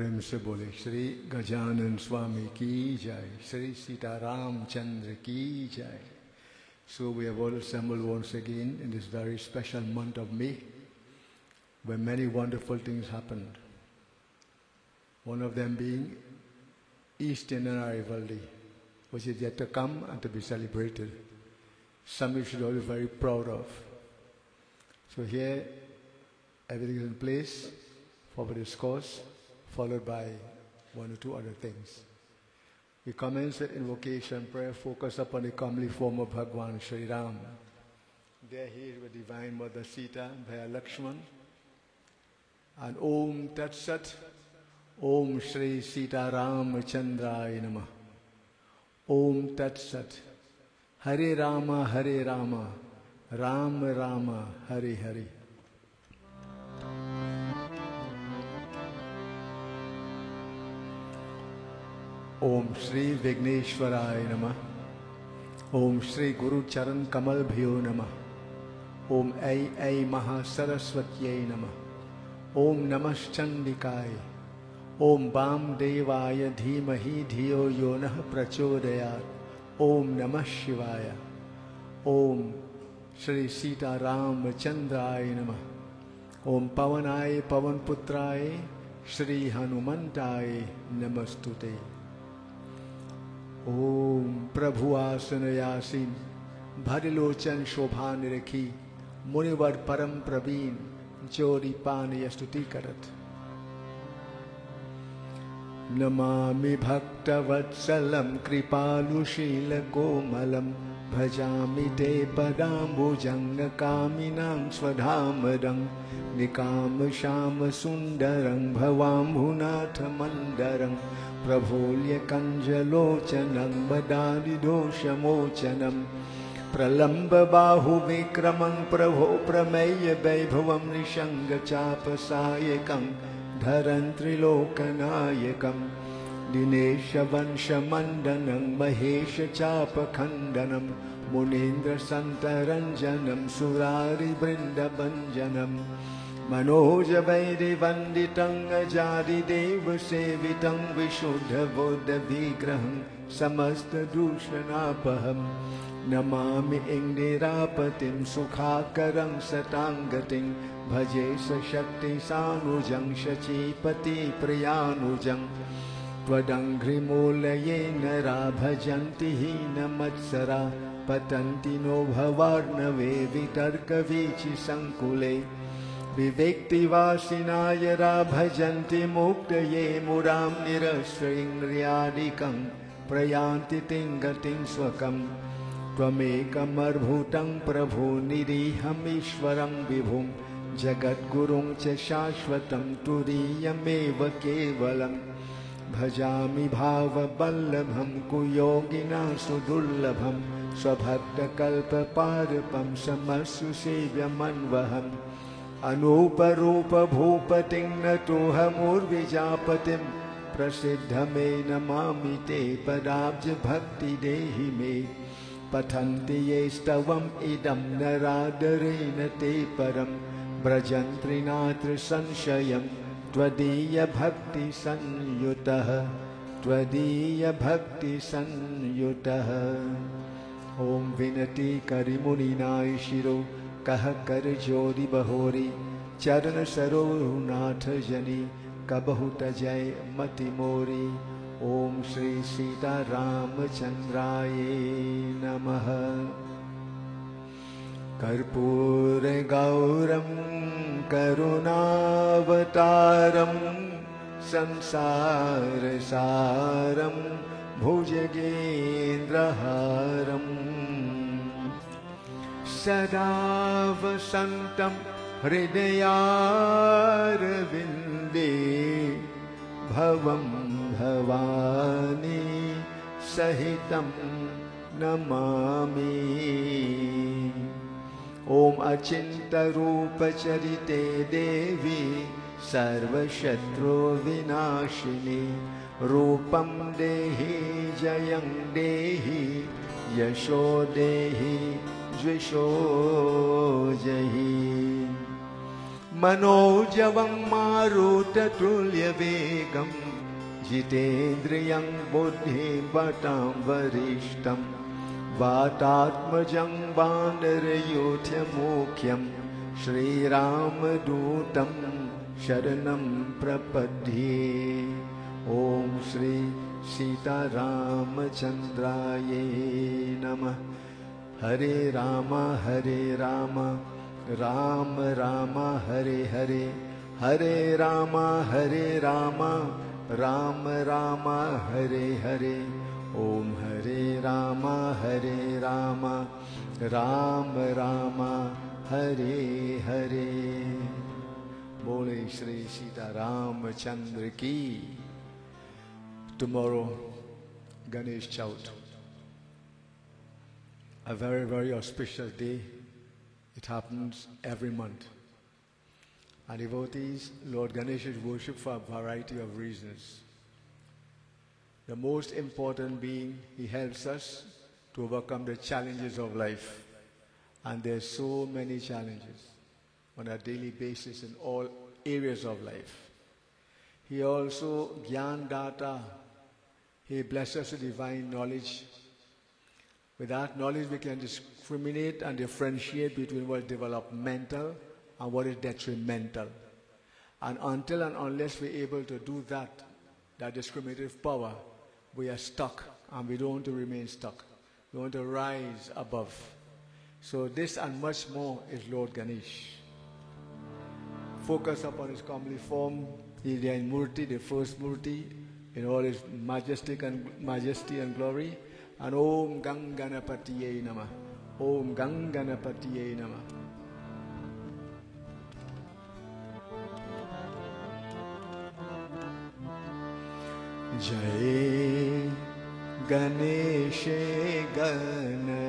प्रेम से बोले श्री गजानन स्वामी की जय, श्री सीताराम चंद्र की जय. So we have all assembled once again in this very special month of May, where many wonderful things happened. One of them being Eastern Arrival Day, which is yet to come and to be celebrated. Something we should all be very proud of. So here, everything is in place for the discourse, followed by one or two other things. We commence with invocation prayer focused upon the comely form of Bhagwan Sri Ram. There he is with Divine Mother Sita, Bhaya Lakshman. And Om Tat Sat, Om Shri Sita Ram Chandraya Namah. Om Tat Sat, Hare Rama, Hare Rama, Rama Rama, Hare Hare. Om Shri Vigneshwaraya Namah. Om Shri Guru Charan Kamal Bhyo Namah. Om Ai Maha Saraswatyai Namah. Om Namash Chandikaya. Om Bam Devaya Dhimahi Dhiyo Yonah Prachodayat. Om Namah Shivaya. Om Shri Sita Ram Chandraya Namah. Om Pavanaya Pavan Putraya Shri Hanumantai Namastute. Om Prabhu Asanayasin Bharilochan Shobhan Rekhi Munivar Param Praveen Jodi Pani Yastuti Karat. Namami Bhakta Vatsalam Kripalu Shila Komalam Bhajami Te Padambu Janga Kaminam Swadhamadam Nikam Shama Sundarang Bhavambhunatha Mandarang Prabholya Kanjalochanam Badadi Doshamochanam Pralamba Bahu Vikramang Prabho Prameya Vaibhavam Nishanga Chapasayakam Dharantri Lokanayakam Dinesha Vanshamandanam Mahesha Chapakhandanam Munindra Santaranjanam Surari Brindabanjanam Manoja Vairi Vanditang Ajari Deva Sevitam Vishuddha Bodha Vigraham Samasta Dushanapaham Namami Indirapatim Sukhakarang Satangating Bhaje Shakti Sanujang Shachipati Priyanujang Twadangri Mulayena Rabhajanti Hina Matsara Patanti no Bhavarnave Vitarka Vichi Sankule Vivekti Vasinayara Bhajanti Muktaye Muram Nirasringryadikam Prayanti Tingating Swakam Tvamekam Arbhutang Prabhu Niriham Ishwaram Vibhum Jagat Gurung Cha Shashvatam Turiyameva Kevalam Bhajami Bhava Ballabham Kuyogina Sudullabham Swabhakta Kalpa Parapam Samasu Sevyamanvaham Anuparupa Bhupating Natuhamur Vijapatim Prasiddhame Namami Te Padabja Bhakti Dehi Me Patanti Yestavam Idam Naradarena Te Param Brajantri Natri Sanshayam Tvadiya Bhakti Sanyutaha Tvadiya Bhakti Sanyutaha Om Vinati Karimunina Ishiro Kaha Kar Jodi Bahori Charana Sarunatha Jani Kabahuta Jai Mati Mori Om Shri Sita Ramachandraye Namaha Karpure Gauram Karunavataram Sansara Saram Bhujagendraharam Sada Vasantam Hridayarvinde Bhavam Bhavani Sahitam Namami Om Achinta Rupa Charite Devi Sarva Shatru Vinashini Rupam Dehi Jayam Dehi Yasho Dehi Jvisho Jahi मनोजवं मारुततुल्यवेगं जितेन्द्रियं बुद्धिमतां वरिष्ठं वातात्मजं वानरयूथमुख्यं श्रीरामदूतं शरणं प्रपद्ये। ओम श्री सीतारामचंद्राय नमः। हरे राम राम राम हरे हरे, हरे राम राम राम हरे हरे। ओम हरे राम राम राम हरे हरे। बोले श्री सीतारामचंद्र की। Tomorrow, Ganesh Chaut, a very, very auspicious day. It happens every month. And devotees, Lord Ganesh is worshipped for a variety of reasons. The most important being, he helps us to overcome the challenges of life. And there's so many challenges on a daily basis in all areas of life. He also, Gyan Data, he blesses us with divine knowledge. With that knowledge, we can discriminate and differentiate between what is developmental and what is detrimental. And until and unless we're able to do that, that discriminative power, we are stuck, and we don't want to remain stuck. We want to rise above. So this and much more is Lord Ganesh. Focus upon his comely form. He is the Murti, the first Murti, in all his majesty and glory. And Om Ganganapatiye Namah. Om Ganganapatiye Namah. Jai Ganesh Gana,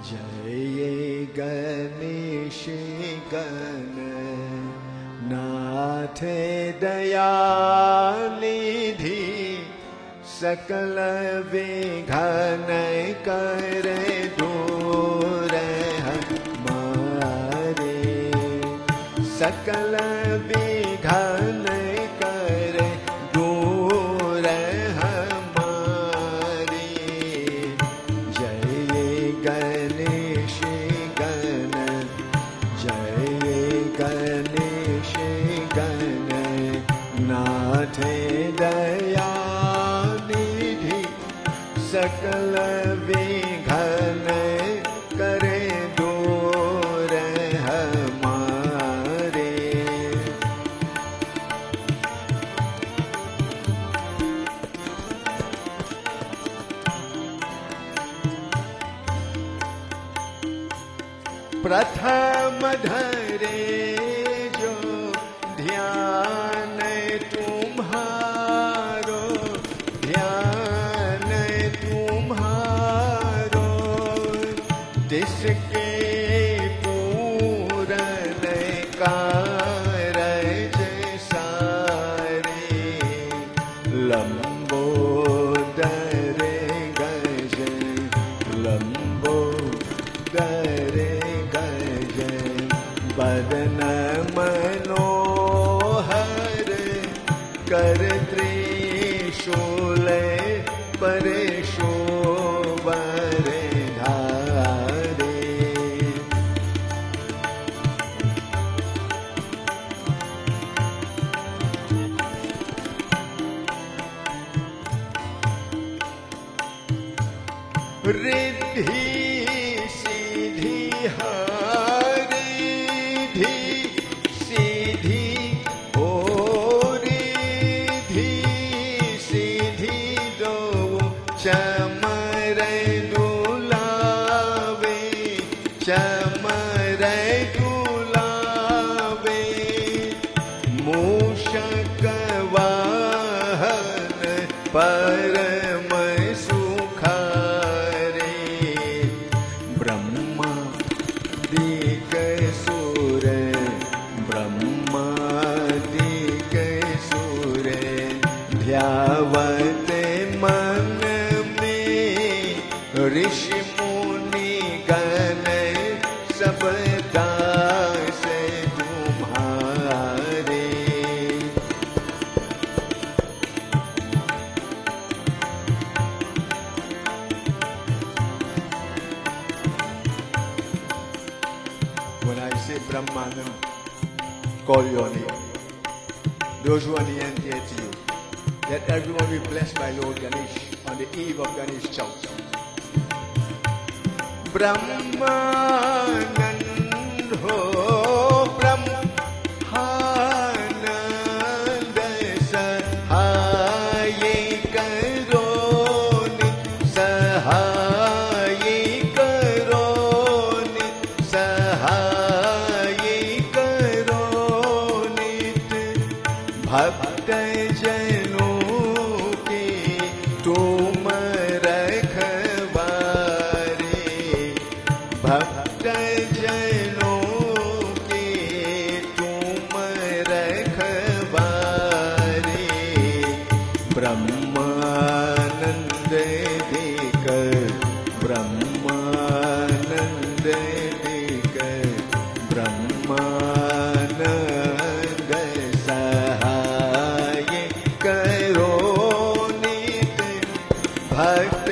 Jai Ganesh Gana, नाथे Dayanidhi सकल विघ्न करे दूर हमारे, सकल विघ्न करे दूर हमारे। जय गणेश गण, जय गणेश गण, नाथ दयानिधि सकल विघ्न करे दूर हमारे। प्रथम धरे जो ध्यान तुम्हारो, ध्यान तुम्हारो, तिसके पूरन कारज सारे। लंबोदर गज, लंबोदर गज, बदन मनोहर, कर त्रिशूल पर शोभर धारे। रिद्धि सीधी हरिधि सीधी हो, रिद्धि सीधी दो चमर दुलावे, चमर दुलावे। मूषक वाहन परम सुखारे, ब्रह्मा दिक सुर Brahmanand call your name. Those who are near and dear to you, let everyone be blessed by Lord Ganesh on the eve of Ganesh Chaut. Brahmanand ho Brahmanand sahaye karo ni sahaye karo ni sahaye karo ni bhakt जनों के तुम रखवारे भक्त जनों के तुम रखवारे ब्रह्मानंद देकर ब्रह्मानंद देकर ब्रह्मानंद सहाय करो नित भक्त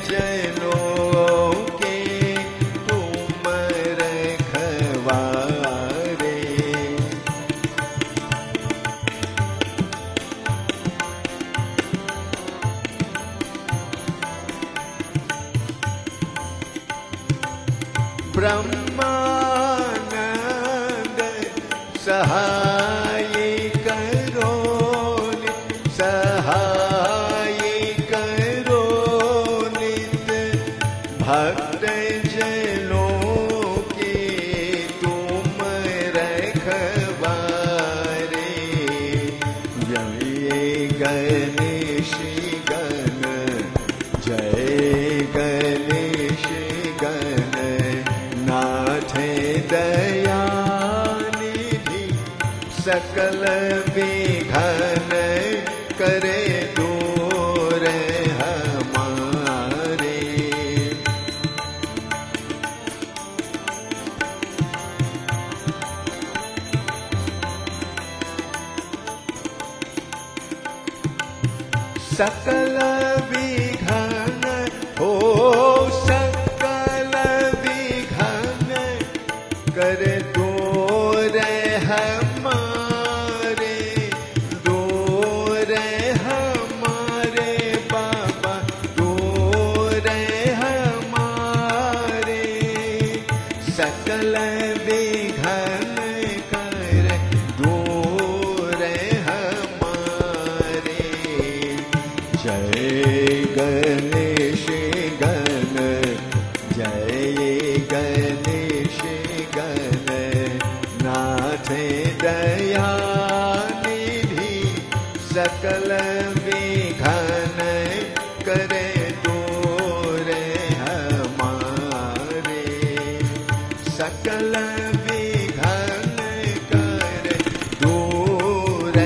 जनों के तुम रखवारे ब्रह्मानंद सहाय करो सहाय करो नित भक्त जनों के तुम रखवारे जय गणेश गण जय गणेश गण नाथ दयानिधि सकल विघ्न करे दूर हमारे सकल विघ्न हो सकल विघ्न कर दूर हमारे दूर हमारे बाबा दूर हमारे सकल विघ्न कर दूर हमारे जय गणेश गण जय गणेश गण नाथ दयानिधि सकल विघ्न करे दूर हमारे सकल विघ्न करे दूर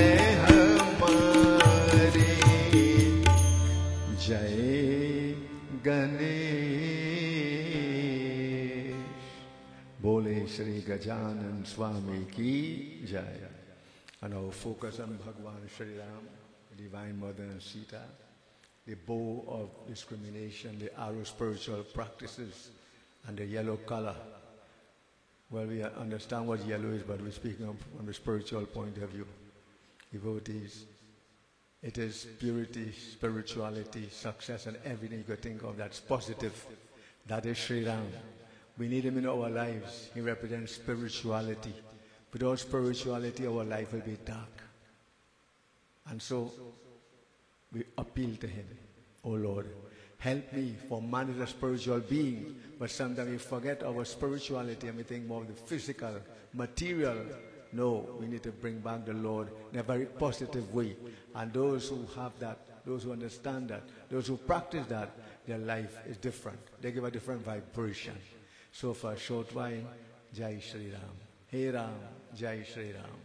हमारे जय गणेश बोले श्री गजानन स्वामी की जय. And our focus on Bhagwan Shri Ram, Divine Mother and Sita, the bow of discrimination, the arrow spiritual practices, and the yellow color. Well, we understand what yellow is, but we're speaking from the spiritual point of view. Devotees, it is purity, spirituality, success, and everything you could think of that's positive. That is Sri Ram. We need him in our lives. He represents spirituality. Without spirituality, our life will be dark. And so, we appeal to him. Oh Lord, help me, for man is a spiritual being, but sometimes we forget our spirituality and we think more of the physical, material. No, we need to bring back the Lord in a very positive way. And those who have that, those who understand that, those who practice that, their life is different. They give a different vibration. So for a short while, Jai Shri Ram. Hey Ram, Jai Shri Ram.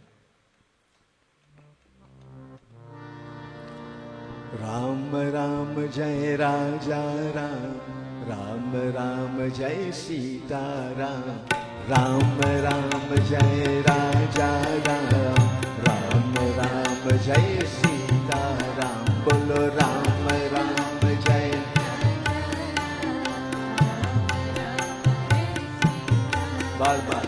Ram Ram Jai Raja Ram, Ram Ram Jai Sita Ram, Ram Ram Jai Raja Ram, Ram Ram Jai Sita Ram, Bolo Ram Ram Jai. बार बार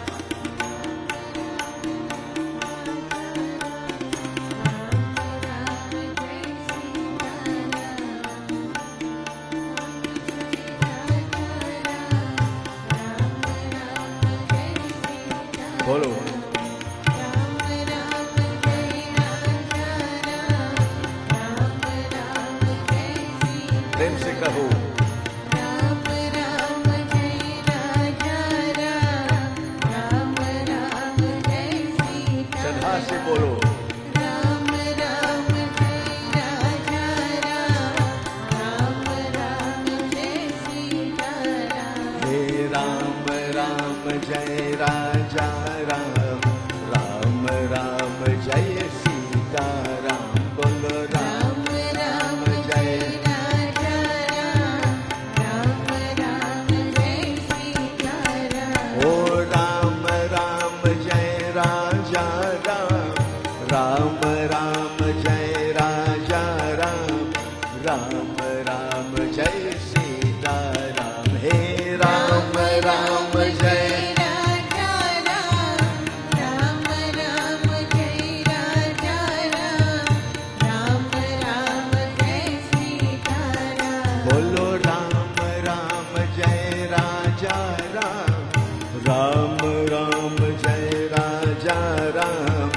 राम,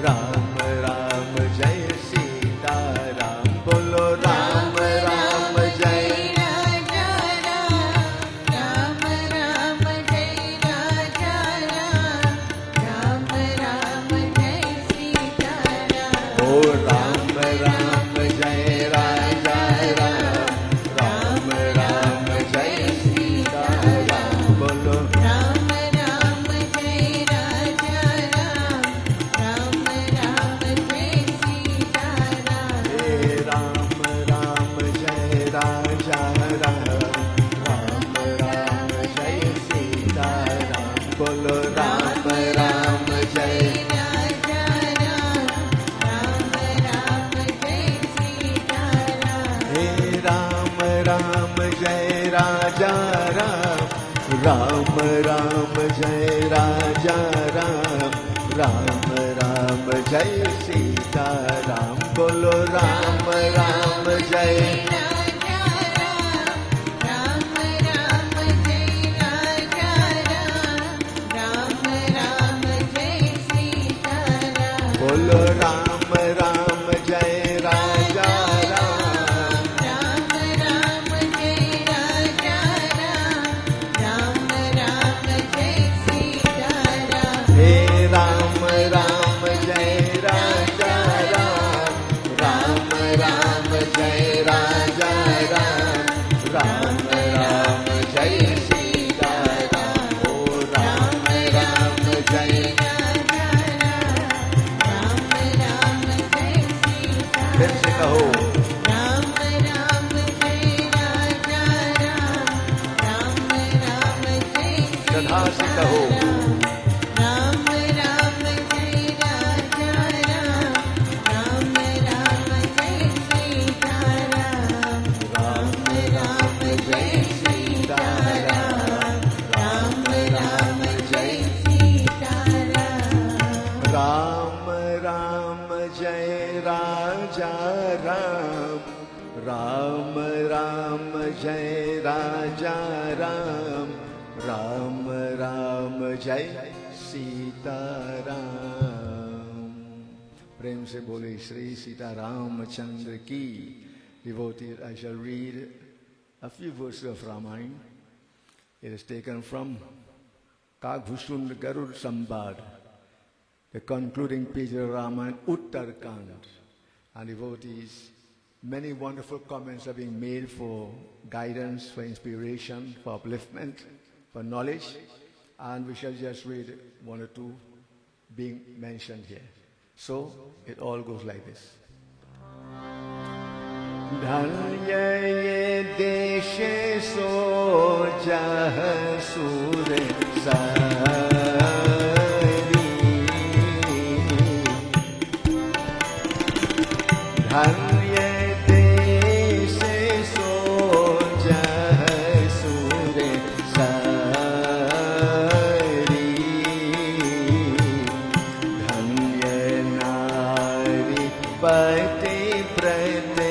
राम राम जय सीता राम, बोलो राम राम जय राजा राम, राम राम जय राजा राम, राम राम जय सीता राम। ओ राम राम जय राजा राम, राम राम जय सीता राम, बोलो राम राम जय राजा राम, राम राम जय सीता राम। हे राम राम जय राजा राम, राम राम जय सीता राम, बोलो राम राम जय राजा राम, राम राम जय सीता राम। हे राम राम जय राजा राम, राम राम जय राजा राम, राम राम जय सीता राम, बोलो राम राम जय राजा राम, राम राम जय राजा राम, राम राम जय सीता राम। बोलो राम राम जय राजा राम, राम राम जय राजा राम, राम राम जय सीता राम। हे राम राम जय राजा राम, राम राम जय राजा राम, राम राम जय सीता राम, ओ राम राम जय राम राम जय सीता फिर से कहो राम राम जय राजा राम, राम राम जय श्रद्धा से कहो राम राम जय राजा राम, राम जय सीता राम। राम राम जय सीता राम, राम राम जय सीता राम। राम राम जय राजा राम, राम राम जय राजा राम, राम राम जय सीता राम। प्रेम से बोले श्री सीता रामचंद्र की। Devotees, I shall read a few verses of Ramayana. It is taken from Kagbhushun Garud Sambad, the concluding page of Ramayana, Uttarkand. And devotees, many wonderful comments are being made for guidance, for inspiration, for upliftment, for knowledge. And we shall just read one or two being mentioned here. So it all goes like this. धन्य ये देश सोचह सूर सारी, धन्य देश सोचह सूर सारी, धन्य नारी पति प्रति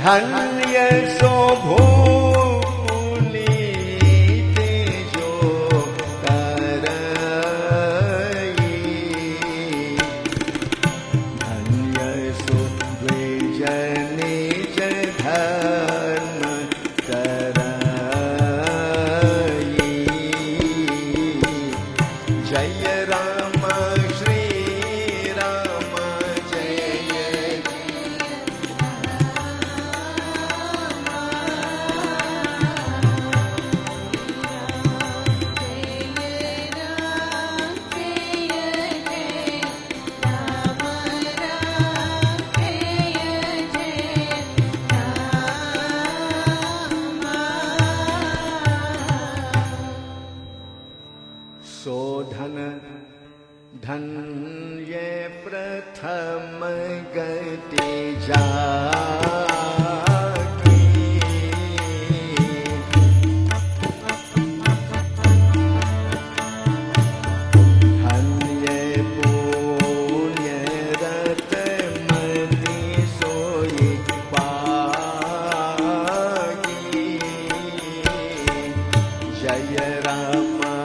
धन्य सो भूपुनीत जो करई, धन्य सो द्विज निज धर्म करई। जय राम श्री राम जय सो धन्य प्रथम गति जाकी, धन्य पुण्य रत मति सोई Pagi, Jaya Rama.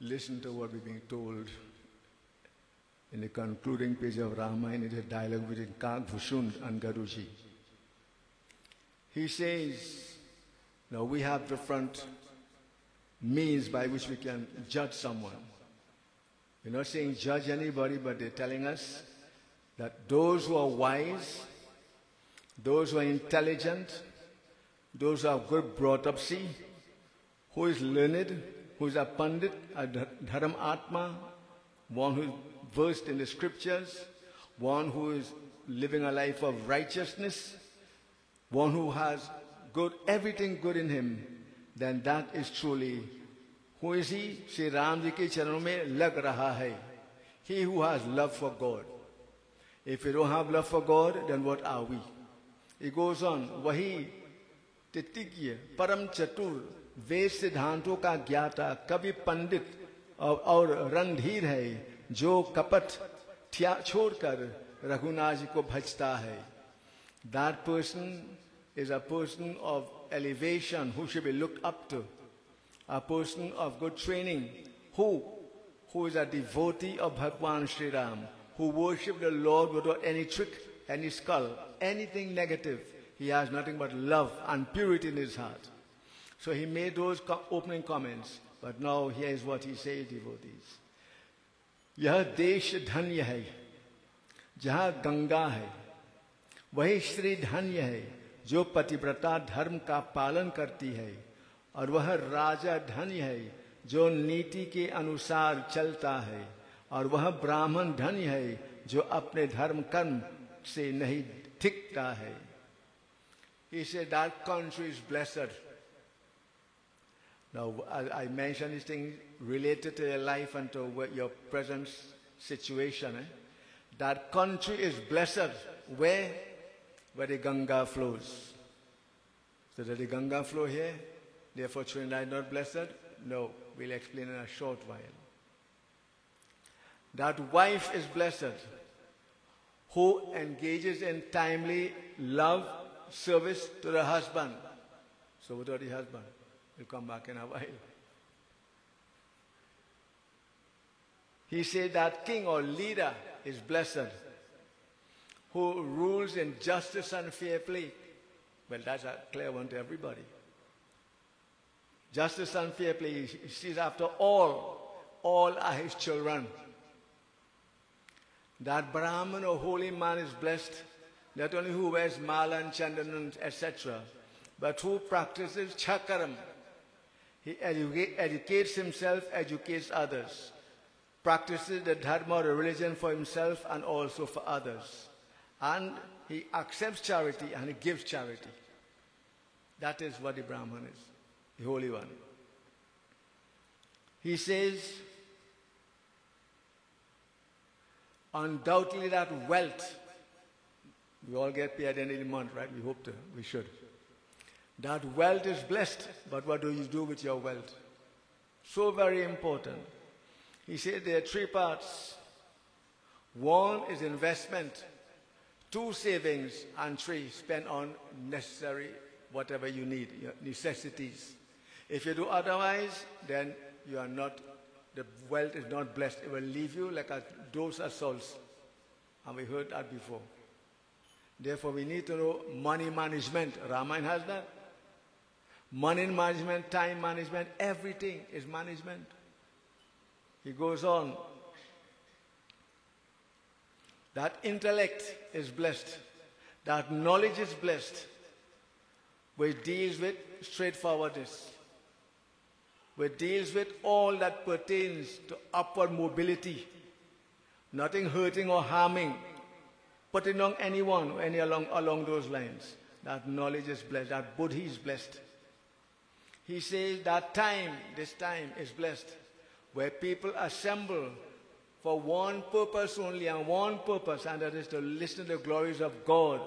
Listen to what we're being told in the concluding page of Ramayana. It is a dialogue between Kagbhushund and Garuji. He says, now we have different means by which we can judge someone. We're not saying judge anybody, but they're telling us that those who are wise, those who are intelligent, those who have good brought-up-see, who is learned, who is a pandit, a dharam atma, one who is versed in the scriptures, one who is living a life of righteousness, one who has good, everything good in him, then that is truly, who is he? Shri Ram ji ke charanon mein lag raha hai. He who has love for God. If we don't have love for God, then what are we? He goes on, wahi titigya, param chatur, वेद सिद्धांतों का ज्ञाता कवि पंडित और रणधीर है जो कपट छोड़कर रघुनाथ जी को भजता है. That person is a person of elevation who should be looked up to, a person of good training who is a devotee of Bhagwan Sri Ram, who worship the Lord without any trick, any skull, anything negative. He has nothing but love and purity in his heart. So he made those opening comments, but now here is what he says, devotees. यह देश धन्य है जहाँ गंगा है, वही श्री धन्य है जो पतिव्रता धर्म का पालन करती है, और वह राजा धन्य है जो नीति के अनुसार चलता है, और वह ब्राह्मण धन्य है जो अपने धर्म कर्म से नहीं थिकता है. He said that country is blessed. Now, I mentioned these things related to your life and to your present situation. That country is blessed where the Ganga flows. So that the Ganga flow here, therefore Trinidad is not blessed. No, we'll explain in a short while. That wife is blessed who engages in timely love, service to the husband. So what about the husband? We'll come back in a while. He said that king or leader is blessed who rules in justice and fair play. Well, that's a clear one to everybody. Justice and fair play. He sees after all are his children. That Brahman or holy man is blessed, not only who wears mala and chandan, etc., but who practices chakaram. He educates himself, educates others, practices the dharma or religion for himself and also for others. And he accepts charity and he gives charity. That is what the Brahman is, the Holy One. He says, undoubtedly that wealth, we all get paid at the end of the month, right? We should. That wealth is blessed, but what do you do with your wealth? So very important. He said there are three parts. One is investment, two savings, and three spend on necessary, whatever you need, your necessities. If you do otherwise, then you are not, the wealth is not blessed. It will leave you like a dose of salts. And we heard that before. Therefore, we need to know money management. Ramayana has that. Money management, time management, everything is management. He goes on. That intellect is blessed. That knowledge is blessed. Which deals with straightforwardness. Which deals with all that pertains to upward mobility. Nothing hurting or harming. Putting on anyone or any along those lines. That knowledge is blessed. That buddhi is blessed. He says that time, this time is blessed. Where people assemble for one purpose only and one purpose, and that is to listen to the glories of God,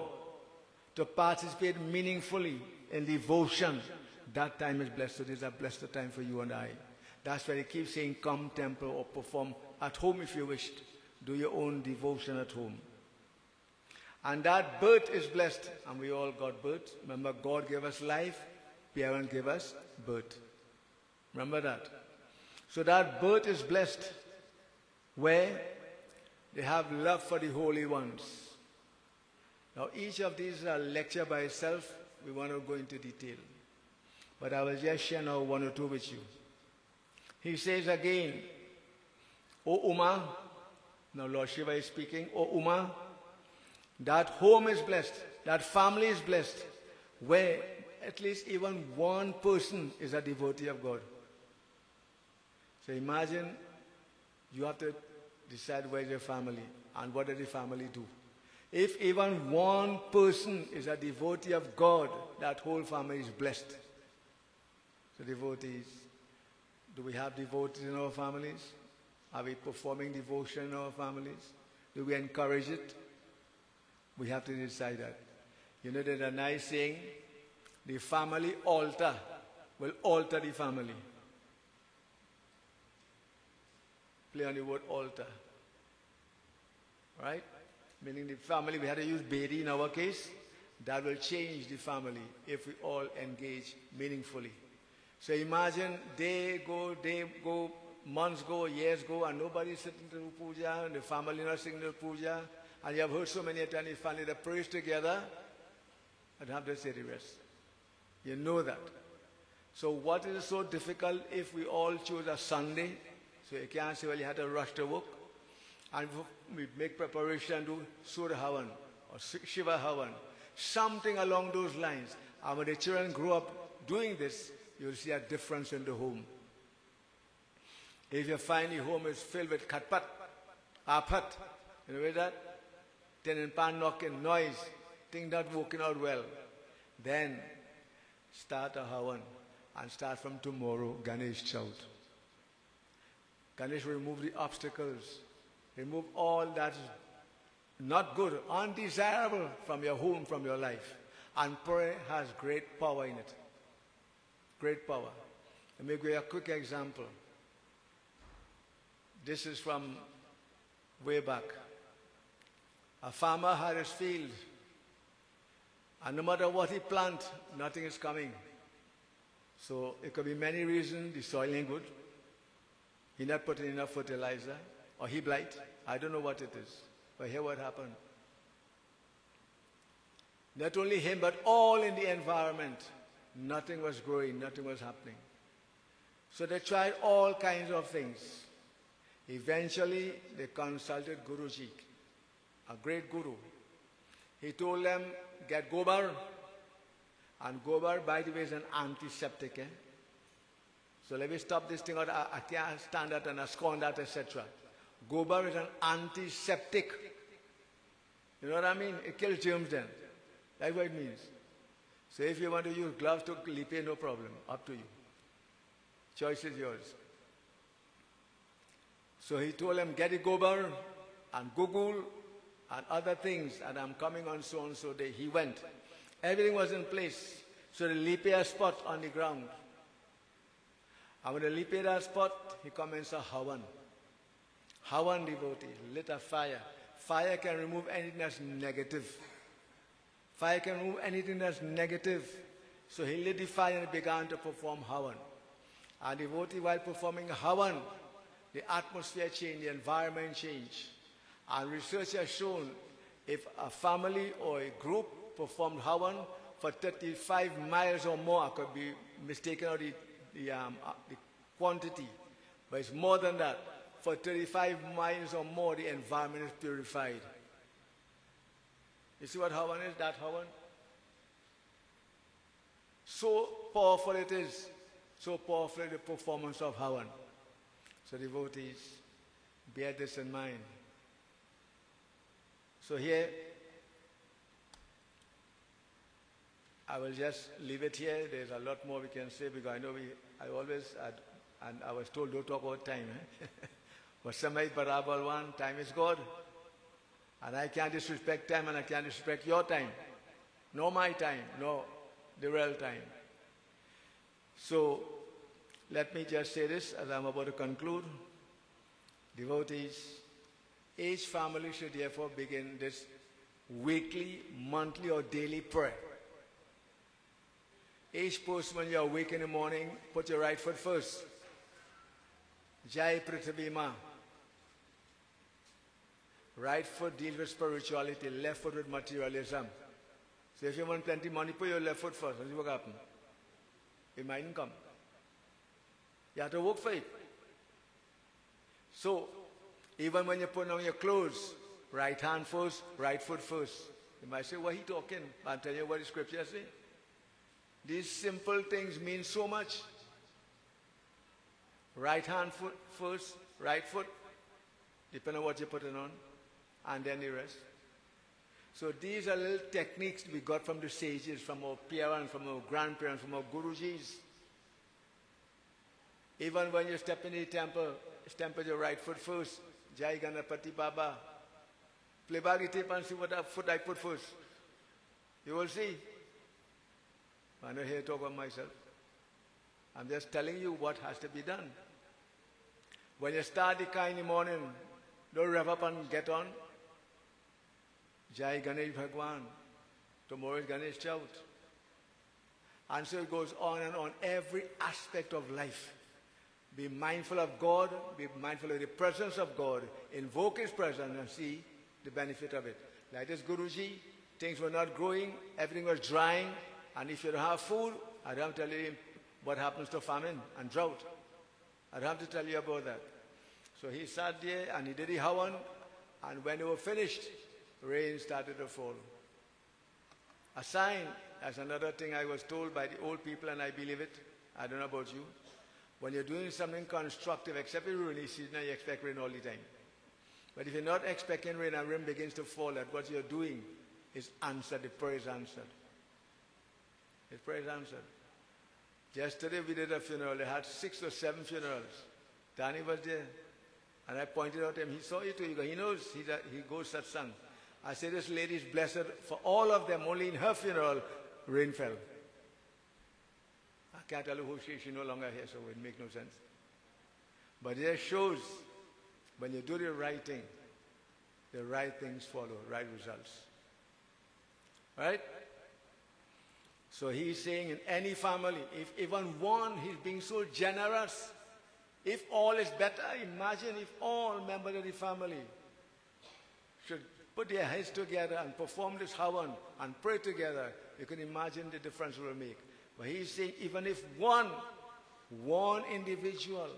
to participate meaningfully in devotion. That time is blessed. So this is a blessed time for you and I. That's why he keeps saying, come temple or perform at home if you wished. Do your own devotion at home. And that birth is blessed. And we all got birth. Remember, God gave us life. Parents gave us birth. Remember that. So that birth is blessed where they have love for the holy ones. Now each of these is a lecture by itself. We want to go into detail. But I will just share now one or two with you. He says again, O Uma, now Lord Shiva is speaking, O Uma, that home is blessed, that family is blessed, where at least even one person is a devotee of God. So imagine you have to decide where's your family and what does the family do. If even one person is a devotee of God, that whole family is blessed. So devotees, do we have devotees in our families? Are we performing devotion in our families? Do we encourage it? We have to decide that. You know, there's a nice saying, the family altar will alter the family. Play on the word altar. Right? Meaning the family, we had to use Bedi in our case. That will change the family if we all engage meaningfully. So imagine day go, months go, years go, and nobody's sitting to puja, and the family not sitting to puja. And you have heard so many times the family that prays together. I don't have to say the rest. You know that. So what is so difficult if we all choose a Sunday? So you can't say, well, you had to rush to work. And we make preparation to Surya Havan or Shiva Havan. Something along those lines. And when the children grow up doing this, you'll see a difference in the home. If you find the home is filled with khatpat, apat, you know that? Tin and pan knocking, noise, things not working out well, then start a Havan and start from tomorrow, Ganesh Chaut. Ganesh will remove the obstacles, remove all that is not good, undesirable from your home, from your life. And prayer has great power in it. Great power. Let me give you a quick example. This is from way back. A farmer had his field, and no matter what he plants, nothing is coming. So it could be many reasons. The soil ain't good. He not putting enough fertilizer, or he blight. I don't know what it is. But here what happened. Not only him, but all in the environment. Nothing was growing, nothing was happening. So they tried all kinds of things. Eventually, they consulted Guruji, a great guru. He told them, get gobar. And gobar, by the way, is an antiseptic. So let me stop this thing out. I can't stand that and scorn that, etc. Gobar is an antiseptic. You know what I mean? It kills germs then. That's what it means. So if you want to use gloves to lipe, no problem. Up to you. Choice is yours. So he told them, get the gobar and Google and other things, and I'm coming on so and so day. He went. Everything was in place. So they lipe a spot on the ground. And when they lipe that spot, he commenced a havan. Havan devotee, lit a fire. Fire can remove anything that's negative. Fire can remove anything that's negative. So he lit the fire and began to perform havan. And devotee, while performing havan, the atmosphere changed, the environment changed. And research has shown if a family or a group performed havan for 35 miles or more, I could be mistaken of the quantity, but it's more than that. For 35 miles or more, the environment is purified. You see what havan is? That havan? So powerful it is. So powerful is the performance of havan. So devotees, bear this in mind. So here, I will just leave it here. There's a lot more we can say because I know and I was told don't talk about time. But samay parabal one, time is God. And I can't disrespect time and I can't disrespect your time. Nor my time, nor the real time. So, let me just say this as I'm about to conclude. Devotees, each family should therefore begin this weekly, monthly or daily prayer. Each person when you awake in the morning, put your right foot first. Jai Prithvi Ma. Right foot deals with spirituality, left foot with materialism. So if you want plenty of money, put your left foot first. And see what happens. It mightn't come. You have to work for it. So, even when you put on your clothes, right hand first, right foot first. You might say, what are he talking? I'll tell you what the scripture says. These simple things mean so much. Right hand foot first, right foot, depending on what you're putting on, and then the rest. So these are little techniques we got from the sages, from our parents, from our grandparents, from our gurujis. Even when you step in the temple, step with your right foot first. Jai Ganapati Baba. Play back the tape and see what foot I put first. You will see. I'm not here to talk about myself. I'm just telling you what has to be done. When you start the car in the morning, don't rev up and get on. Jai Ganesh Bhagwan. Tomorrow is Ganesh Chaut. And so it goes on and on. Every aspect of life. Be mindful of God. Be mindful of the presence of God. Invoke His presence and see the benefit of it. Like this Guruji, things were not growing. Everything was drying. And if you don't have food, I don't tell you what happens to famine and drought. I don't have to tell you about that. So he sat there and he did the havan. And when they were finished, rain started to fall. A sign, that's another thing I was told by the old people, and I believe it. I don't know about you. When you're doing something constructive, except in rainy season, you expect rain all the time. But if you're not expecting rain and rain begins to fall, that what you're doing is answered, the prayer is answered. The prayer is answered. Yesterday we did a funeral. They had 6 or 7 funerals. Danny was there. And I pointed out to him. He saw it too. He knows. He goes satsang. I said, this lady is blessed. For all of them, only in her funeral, rain fell. And can't tell you who she is. She's no longer here, so it would make no sense. But it shows when you do the right thing, the right things follow, right results. Right? So he's saying in any family, if even one, he's being so generous. If all is better, imagine if all members of the family should put their heads together and perform this Havan and pray together. You can imagine the difference it will make. But he's saying even if one individual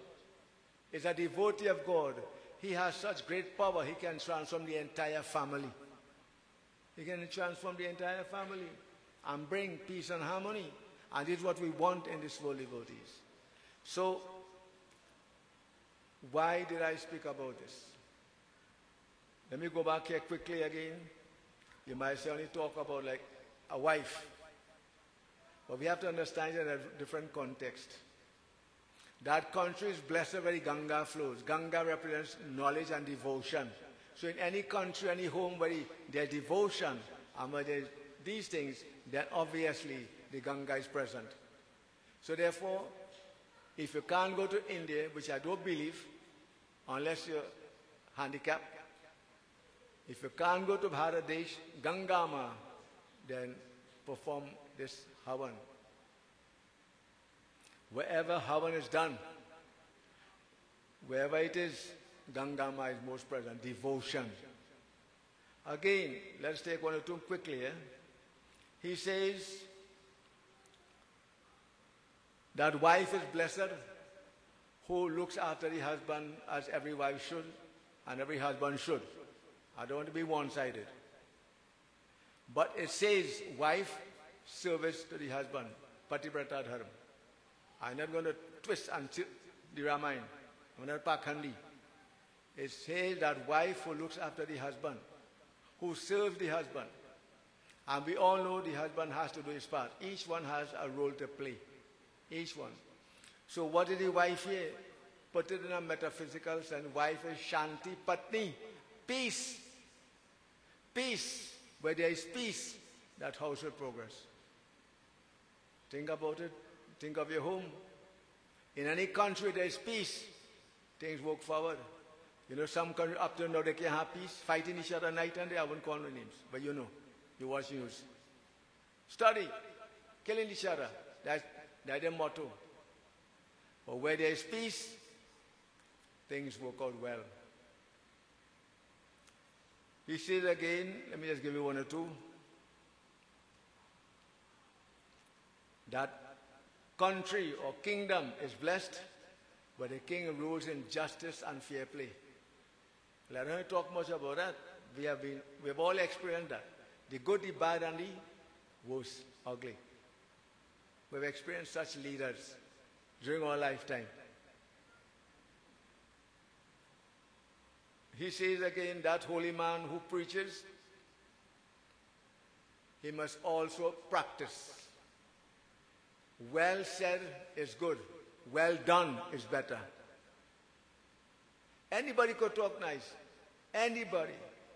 is a devotee of God, he has such great power, he can transform the entire family. He can transform the entire family and bring peace and harmony. And this is what we want in this world, devotees. So, why did I speak about this? Let me go back here quickly again. You might say only talk about like a wife. But we have to understand it in a different context. That country is blessed where the Ganga flows. Ganga represents knowledge and devotion. So in any country, any home where there's devotion and where there's these things, then obviously the Ganga is present. So therefore, if you can't go to India, which I don't believe, unless you're handicapped, if you can't go to Bharadesh, Gangama, then perform this Havan. Wherever Havan is done, wherever it is, Gangama is most present, devotion. Again, let's take one or two quickly. He says that wife is blessed who looks after the husband as every wife should and every husband should. I don't want to be one-sided. But it says wife service to the husband, Pativrata Dharma. I'm not going to twist and the Ramayana. I'm not Pakhandi. It says that wife who looks after the husband, who serves the husband. And we all know the husband has to do his part. Each one has a role to play. Each one. So what is the wife here? Put it in a metaphysical sense. Wife is Shanti Patni. Peace. Peace. Where there is peace, that house will progress. Think about it. Think of your home. In any country there is peace, things work forward. You know, some countries up to now they can't have peace, fighting each other night and day. I won't call no names, but you know, you watch news. Study, killing each other. That's their motto. But where there is peace, things work out well. He says again, let me just give you one or two. That country or kingdom is blessed, but the king rules in justice and fair play. Well, I don't talk much about that. We've all experienced that. The good, the bad, and the worse, ugly. We've experienced such leaders during our lifetime. He says again, that holy man who preaches, he must also practice. Well said is good. Well done is better. Anybody could talk nice. Anybody.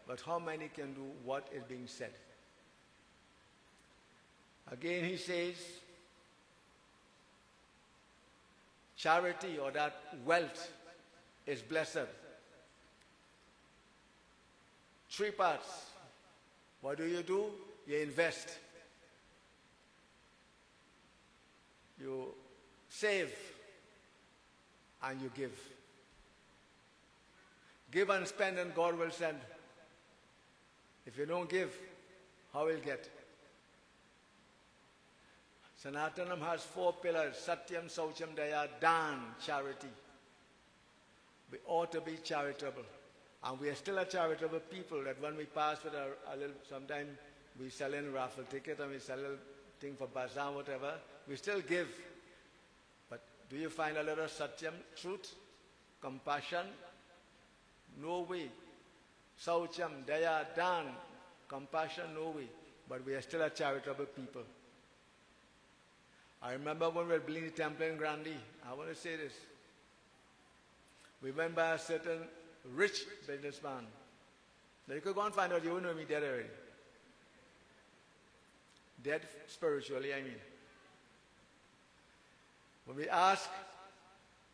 But how many can do what is being said? Again he says, charity or that wealth is blessed. 3 parts. What do? You invest. You save and you give. Give and spend and God will send. If you don't give, how will you get? Sanatanam has 4 pillars. Satyam, Saucham, Daya, Dan, charity. We ought to be charitable. And we are still a charitable people that when we pass with a little, sometimes we sell in raffle ticket and we sell a little thing for bazaar, whatever, we still give. But do you find a little satyam, truth, compassion? No way. Saucham, Daya, Dan, compassion, no way. But we are still a charitable people. I remember when we were building the temple in Grandi, I want to say this. We went by a certain rich businessman. Now you could go and find out, you won't know me dead already. Dead spiritually, I mean. When we ask,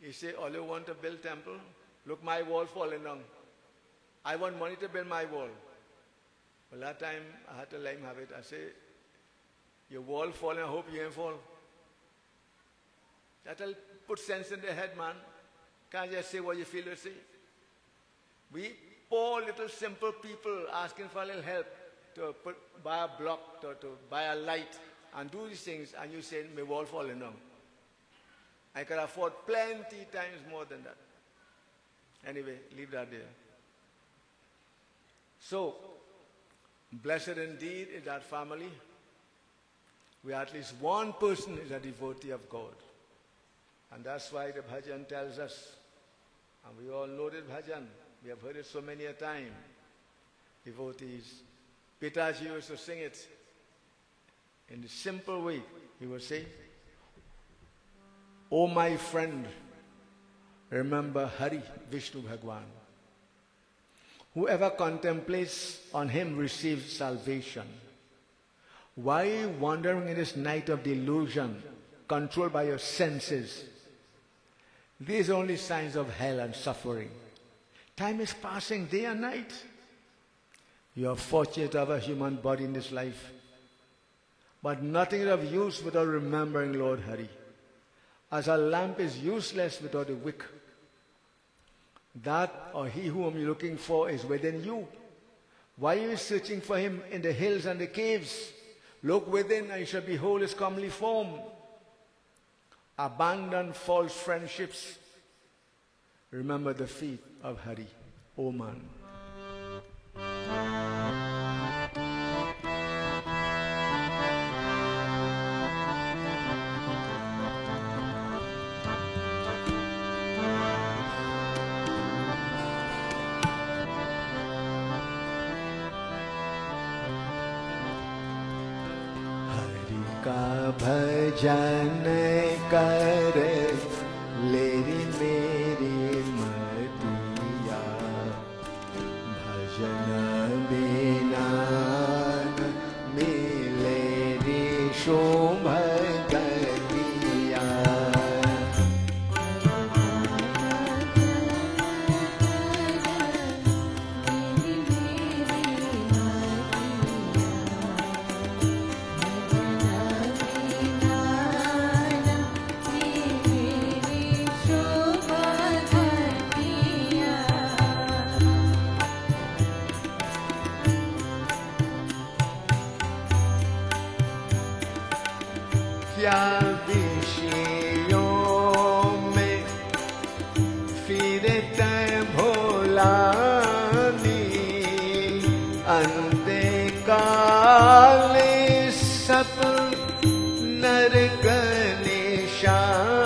he say, all you want to build temple? Look, my wall falling down. I want money to build my wall. Well, that time I had to let him have it. I say, your wall falling, I hope you ain't fall. That'll put sense in the head, man. Can't just say what you feel to say. We poor little simple people asking for a little help to buy a block, to buy a light, and do these things, and you say, my wall falling down. I could afford plenty times more than that. Anyway, leave that there. So, blessed indeed is that family where at least one person is a devotee of God. And that's why the bhajan tells us, and we all know this bhajan, we have heard it so many a time, devotees. Pitaji used to sing it in the simple way. He would say, "Oh my friend, remember Hari, Vishnu Bhagwan. Whoever contemplates on him receives salvation. Why wandering in this night of delusion, controlled by your senses? These are only signs of hell and suffering. Time is passing day and night. You are fortunate to have a human body in this life, but nothing is of use without remembering Lord Hari. As a lamp is useless without a wick, that or he whom you're looking for is within you. Why are you searching for him in the hills and the caves? Look within and you shall behold his comely form. Abandon false friendships. Remember the feet of Hari, O man." भजन कर लेरी मेरी मतिया, भजन बिना मिले रे शुभ गतिया। क्या विषयों में फिरते भोलानी, अंते काले सब नरक निशानी,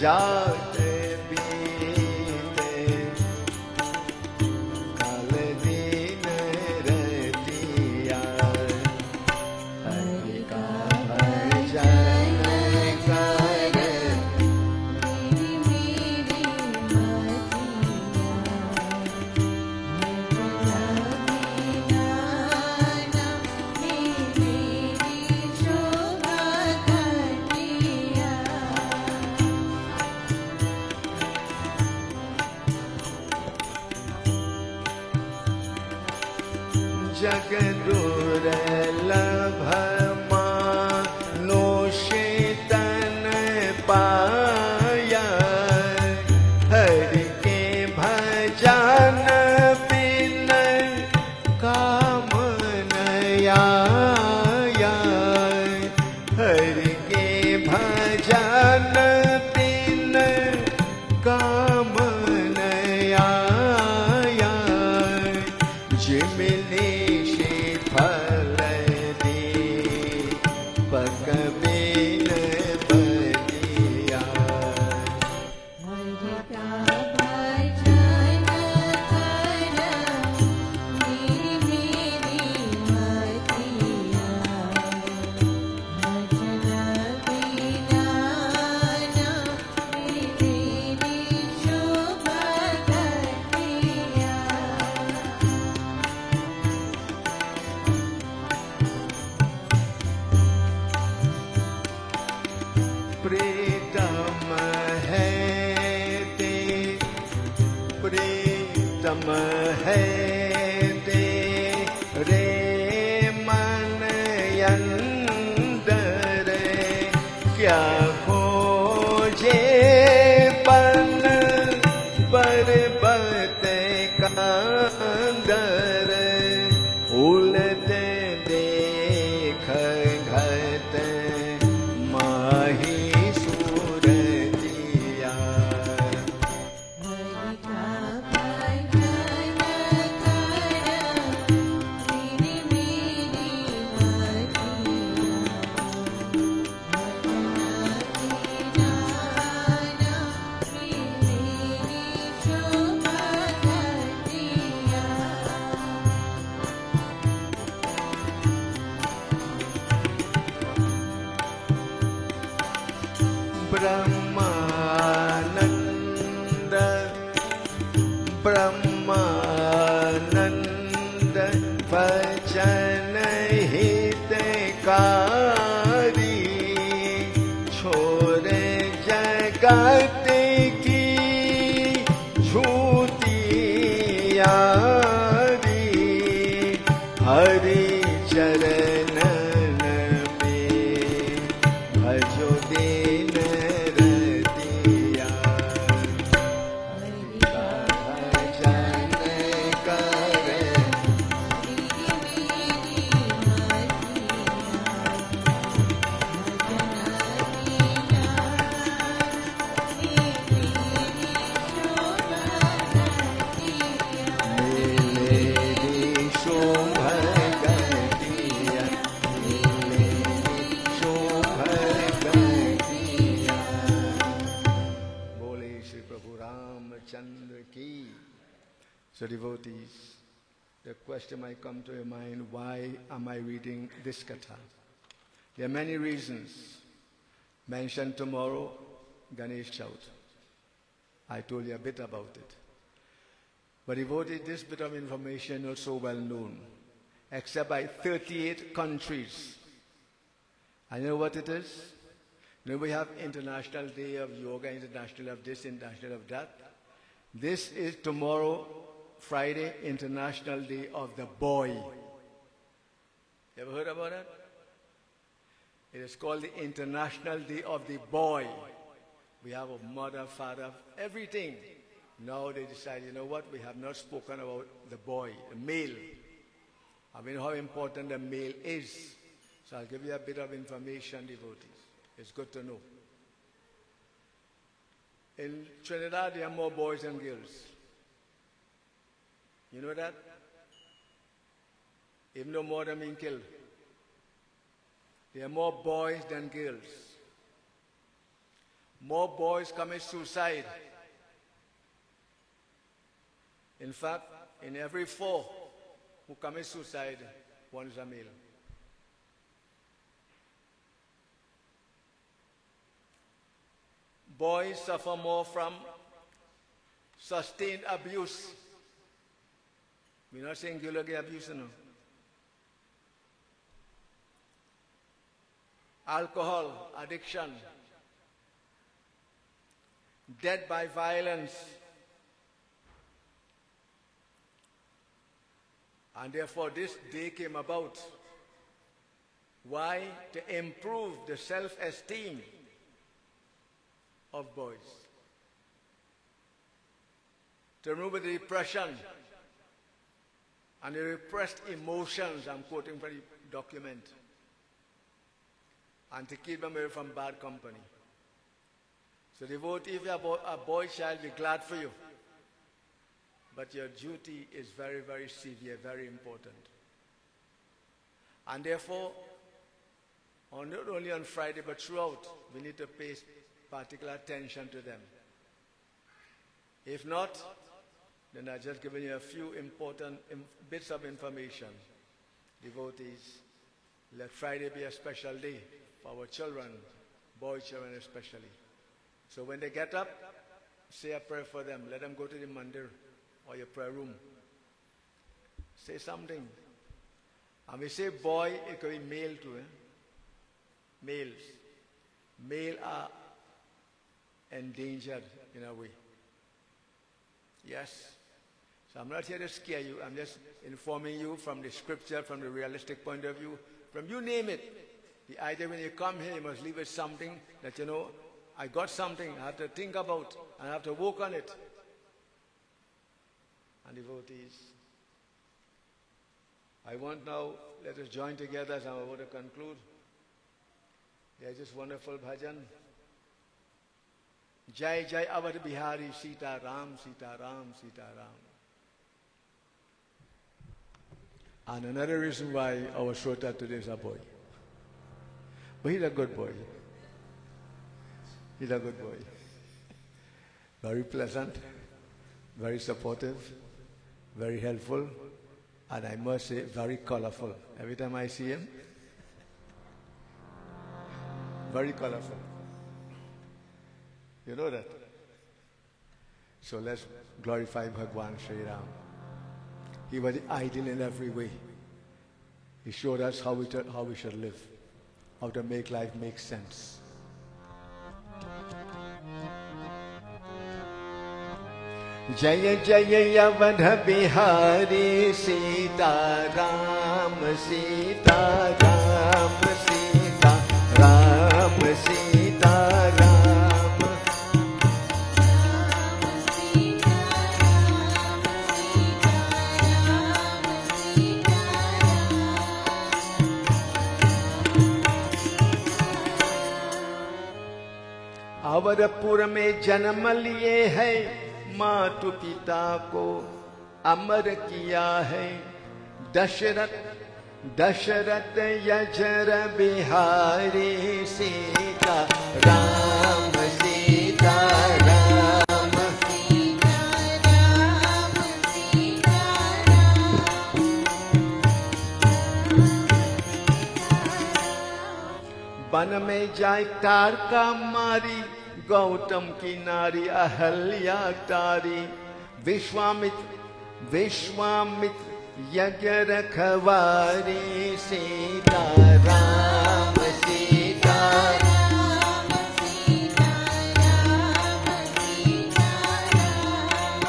जाते बीते काल दिन रतिया। हरि का भजन कर जग दुर्लभ मानुषि तन पाया, हरि के भजन बिन काम न आया, हरि के भजन बिन काम न आया। जिमिले उत्तम है तेरे मन अंदर, क्या खोजे पन पर्वत का अंदर, उलट देख घट माही सूरतिया। हरि का भजन कर मेरी मेरी मतिया, भजन जाना मेरी शुभ गतिया। ब्रह्मानंद ब्रह्मानंद भजन हितकारी, छोड़ जगत की छूतियारी, हरि चरणन में भजो दीन रतिया। हरि का भजन कर मेरी मेरी मतिया, भजन जाना मेरी शुभ गतिया। मेरी शोभ गतिया। बोले श्री प्रभु रामचंद्र की। So devotees, the question might come to your mind, why am I reading this katha? There are many reasons. Mentioned tomorrow, Ganesh Chaut. I told you a bit about it. But devotees, this bit of information is not so well known, except by 38 countries. And you know what it is? You know, we have International Day of Yoga, International of this, International of that. This is tomorrow, Friday, International Day of the Boy. You ever heard about it? It is called the International Day of the Boy. We have a mother, father, everything. Now they decide, you know what, we have not spoken about the boy, the male. I mean how important the male is. So I'll give you a bit of information, devotees. It's good to know. In Trinidad, there are more boys than girls. You know that? Even though more than being killed. There are more boys than girls. More boys commit suicide. In fact, in every 4 who commit suicide, 1 is a male. Boys suffer more from sustained abuse. We're not saying girls get abuse, no. Alcohol addiction, death by violence, and therefore this day came about. Why? To improve the self-esteem of boys, to remove the depression and the repressed emotions, I'm quoting from the document, and to keep them away from bad company. So devotee, if you have a boy child, be glad for you. But your duty is very, very severe, very important. And therefore, not only on Friday, but throughout, we need to pay particular attention to them. If not, then I've just given you a few important bits of information. Devotees, let Friday be a special day for our children, boy children especially. So when they get up, say a prayer for them. Let them go to the mandir or your prayer room. Say something. And we say boy, it could be male too. Males. Male are endangered in a way. Yes. So I'm not here to scare you. I'm just informing you from the scripture, from the realistic point of view, from you name it. The idea when you come here, you must leave with something that, you know, I got something I have to think about and I have to work on it. And devotees, I want now, let us join together as I'm about to conclude. There's this wonderful bhajan. Jai Jai Awadh Bihari Sita Ram, Sita Ram, Sita Ram. And another reason why our Shrota today is a boy. But he's a good boy. He's a good boy. Very pleasant, very supportive, very helpful, and I must say, very colorful. Every time I see him, very colorful. You know that? So let's glorify Bhagwan Sri Ram. He was the ideal in every way. He showed us how we should live, how to make life make sense. Jaya Jaya Awadh Bihari Sita Ram, Sita Ram, Sita Ram, Sita Ram. अवरपुर में जन्म लिए है, मातु पिता को अमर किया है। Dasharath यजर Bihari Sita Ram, Sita Ram, one में जाए तारका मारी, गौतम की नारी अहल्या तारी। विश्वामित्र यज्ञ रखवारी सीता राम, सीता राम, सीता राम, सीता राम।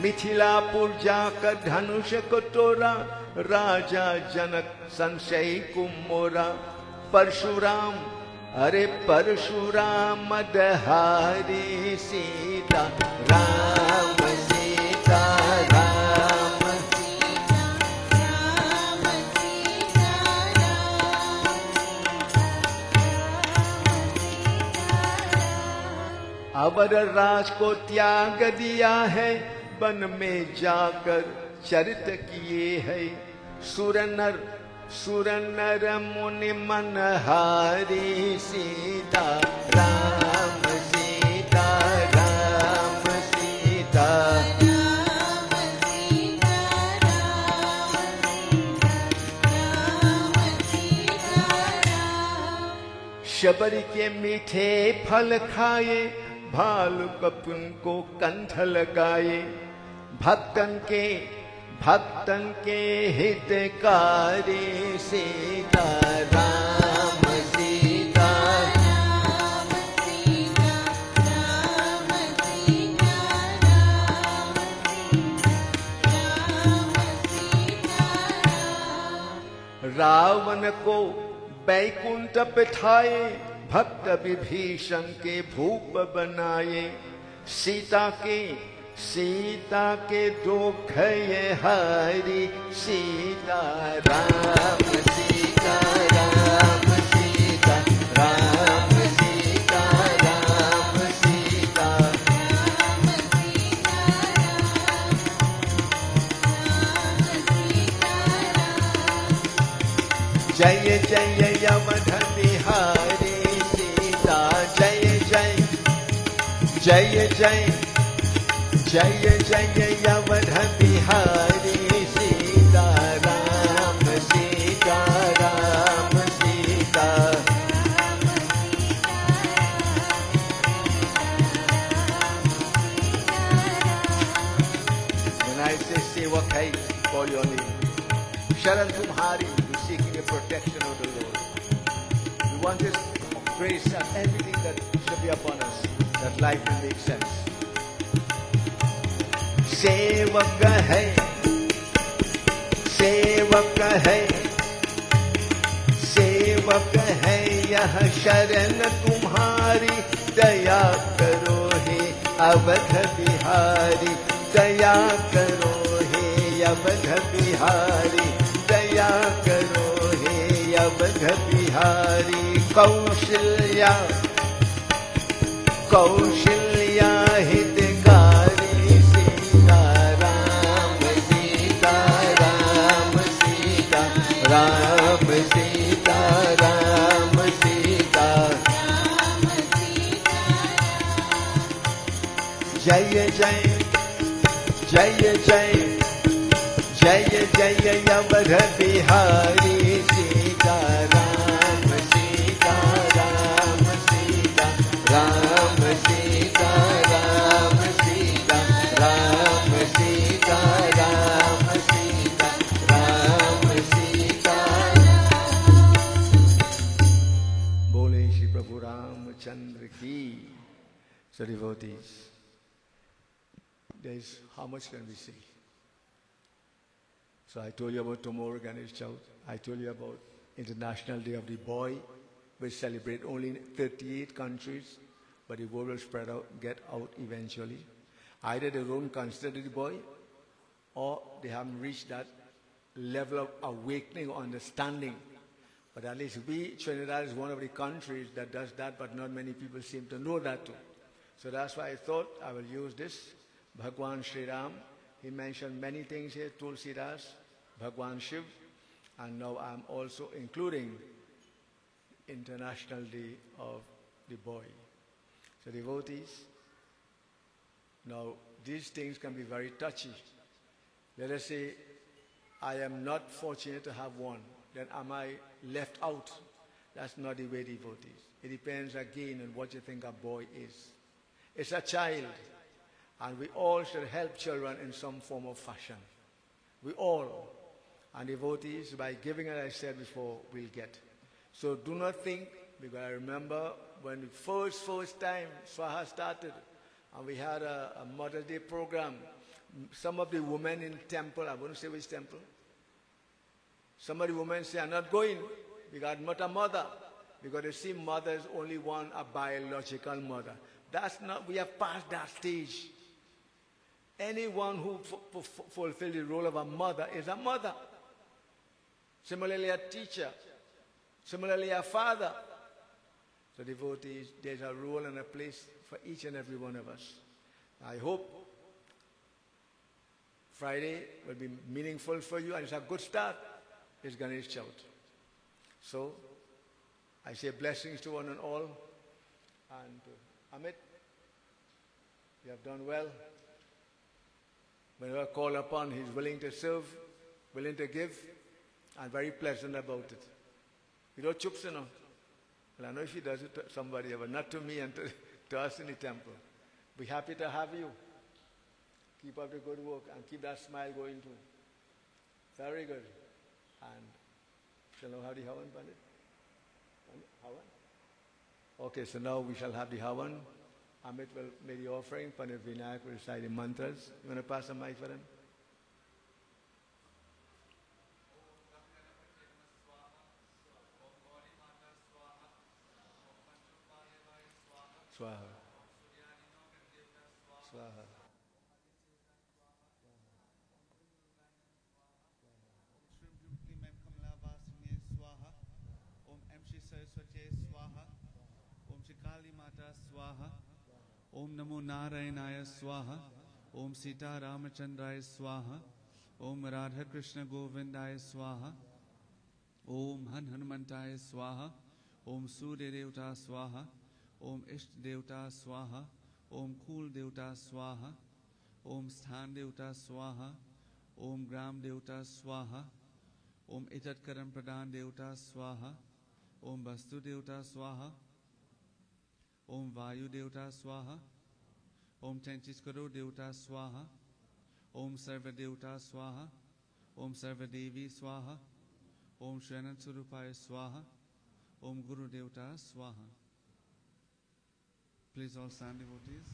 मिथिलापुर जाकर धनुष को तोड़ा, राजा जनक संशय कुमोरा। परशुराम, अरे परशुराम दहारी सीता राम, सीता राम, सीता राम, सीता राम। अवर राज को त्याग दिया है, वन में जाकर चरित किए है। सुर नर मुनि मनहारी सीता राम, सीता राम, सीता राम, सीता राम, सीता राम। शबरी के मीठे फल खाए, भालू कपुन को कंठ लगाए। भक्तन के हितकारी सीता राम, सीता राम, सीता राम, सीता राम, सीता राम। रावण को बैकुंठ बिठाए, भक्त विभीषण के भूप बनाए। सीता के दुख ये हरि सीता राम, सीता राम, सीता राम, सीता राम, सीता राम, सीता राम। जय जय अवध बिहारी सीता, जय जय जय जय जय जय Awadh Bihari Sita Ram, Sita Ram, Sita. When I say sevak hai, call your name. Sharan Tumhari, you seeking the protection of the Lord. We want His grace and everything that should be upon us. that life will make sense. सेवक है, सेवक है, सेवक है यह शरण तुम्हारी, दया करो हे अवध बिहारी, दया करो हे अवध बिहारी, दया करो हे अवध बिहारी। कौशल्या कौशल्या हितकारी, सीता राम सीता राम सीता राम सीता राम सीता। जय जय जय जय जय जय अवध बिहारी, सीता राम सीता राम सीता राम सीता राम सीता राम सीता राम सीता राम सीता। बोले श्री प्रभु रामचंद्र की। So devotees, there's how much can we say? So I told you about tomorrow Ganesh Chaut. I told you about International Day of the Boy, which celebrate only in 38 countries, but the word will spread out, get out eventually. Either they don't consider the boy, or they haven't reached that level of awakening or understanding. But at least we, Trinidad is one of the countries that does that, but not many people seem to know that too. So that's why I thought I will use this. Bhagwan Sri Ram, he mentioned many things here, Tulsidas, Bhagwan Shiv, and now I'm also including International Day of the Boy. So devotees, now these things can be very touchy. Let us say I am not fortunate to have one, then am I left out? That's not the way, devotees. It depends again on what you think a boy is. It's a child, and we all should help children in some form of fashion. We all. And devotees, by giving, as I said before, we'll get. So do not think, because I remember when the first time Swaha started, and we had a Mother's Day program, some of the women in the temple, I wouldn't say which temple, some of the women say, I'm not going, because I'm not a mother, because they see mothers only want a biological mother. That's not, we have passed that stage. Anyone who fulfills the role of a mother is a mother. Similarly, a teacher. Similarly, a father. So devotees, there's a role and a place for each and every one of us. I hope Friday will be meaningful for you, and it's a good start. It's Ganesh Chaut. So I say blessings to one and all. And Amit, you have done well. Whenever called upon, he's willing to serve, willing to give, and very pleasant about it. You don't chups, you know. Well, I know if he does it to somebody, but not to me and to us in the temple. We're happy to have you. Keep up the good work and keep that smile going too. Very good. And shall we have the Havan, Pandit? Havan? Okay, so now we shall have the Havan. Amit will make the offering. Pandit Vinayak will recite the mantras. You want to pass the mic for them? Swaha. Swaha. Om Namo Narayanaya Swaha. Om Sita Ramachandraya Swaha. Om Radha Krishna Govindaya Swaha. Om Hanumantaya Swaha. Om Surya Devta Swaha. Om Ishta Devta Swaha. Om Kul Devta Swaha. Om Sthan Devta Swaha. Om Gram Devta Swaha. Om Itat Karam Pradhan Devta Swaha. Om Vastu Devta Swaha. Om Vayu Devta Swaha. Om Tenchiskaro Devta Swaha. Om Sarva Devta Swaha. Om Sarva Devi Swaha. Om Shranat Surupaya Swaha. Om Guru Devta Swaha. Please all stand, devotees.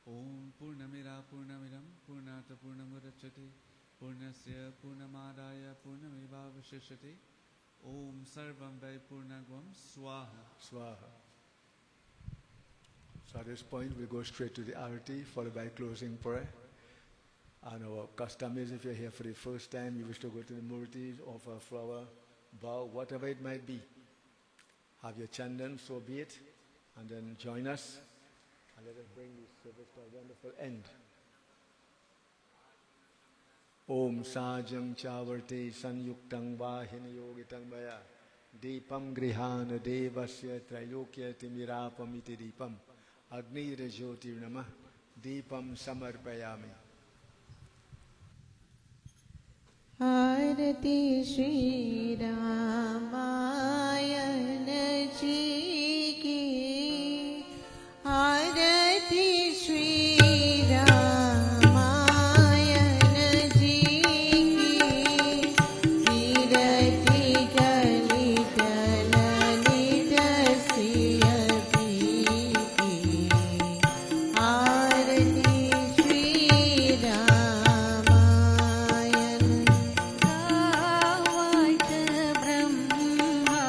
Om Purnamira Purnamiram Purnata Purnamudachyate Purnasya Purnamadaya Purnamevavashishate Om Sarvam Vai Purnagvam Swaha. Swaha. So at this point, we'll go straight to the arati, followed by closing prayer. And our custom is, if you're here for the first time, you wish to go to the murtis, offer a flower, bow, whatever it might be. Have your chandan, so be it, and then join us, and let us bring this service to a wonderful end. Om Sajam Chavarte Sanyuktang Vahini Yogitang Vaya Deepam Grihana Devasya Trayokya Timirapamiti Deepam Agni Rajoti Namah Deepam Samarpayami. आरती श्री रामायण जी की आरती श्री रामायण जी की कीरति कलित ललित सिय की आरती श्री रामायण ब्रह्मा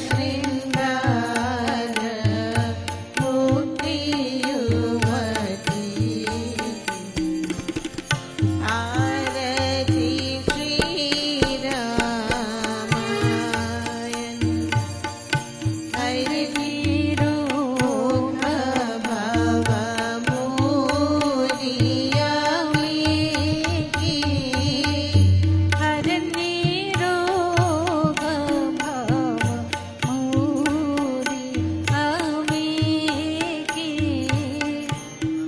शृंगार मुक्ति युवती आरती श्री रामायण हरि रूप भव मोरिया की हरनी रोग भव मोरी हमें की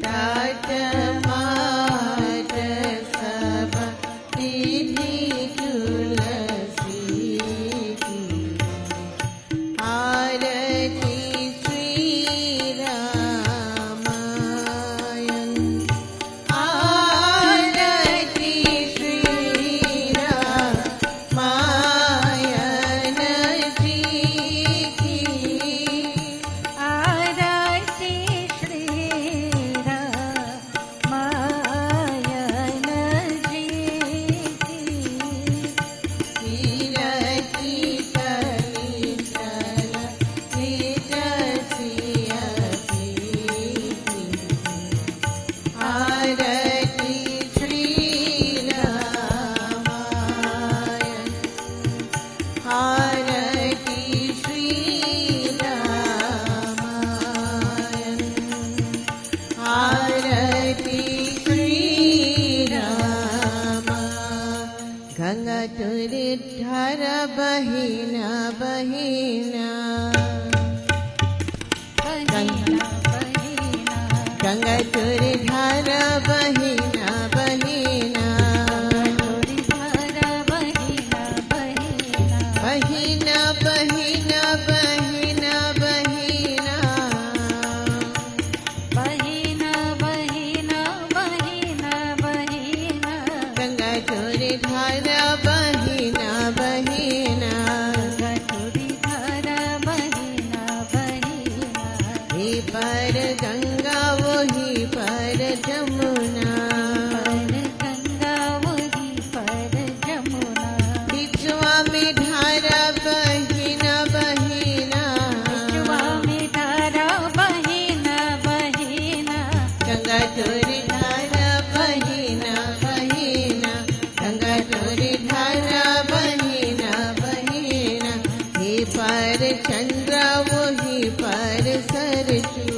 तात मात सब विधि तुलसी की आरती श्री रामायण आरती श्री रामायण जी की आरती श्री रामायण जी की कीरति कली चल निजसिया आरती श्री रामायण आरती श्री रामायण आरती श्री राम गंगा तुरी धर बहिना बहिना गंगा तुरी धर बहिना बहिना बहिना बहिना बहिना बहिना गंगा तुरी धर बहिना बहिना ही पर गंगा वही पर जमुना बिचवा में धारा बहिना बहिना गंगा तोरी धारा बहिना बहिना गंगा तोरी धारा बहिना बहिना हे पर चंद्र वही पर सरजू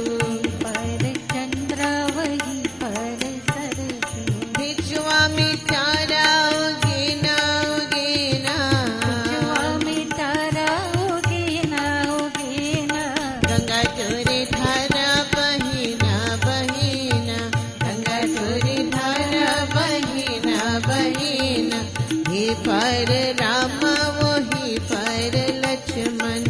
बिचवा में तारा उगेना उगेना गंगा तोरी धारा बहिना बहिना गंगा तोरी धारा बहिना बहिना हे पर राम वही पर लक्ष्मण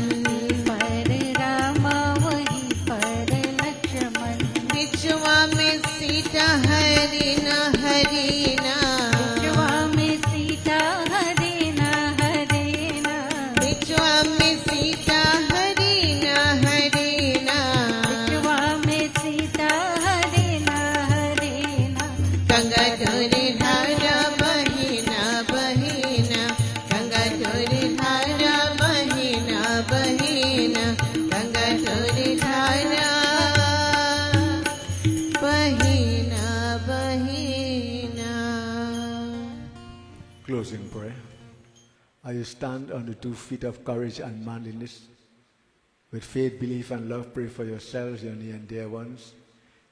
बिचवा में सीता हरिना हरिना बिचवा में सीता हरिना हरिना गंगा तोरी धारा बहिना बहिना गंगा तोरी धारा बहिना बहिना गंगा तोरी धारा बहिना बहिना. Closing prayer. As you stand on the 2 feet of courage and manliness, with faith, belief, and love, pray for yourselves, your near and dear ones,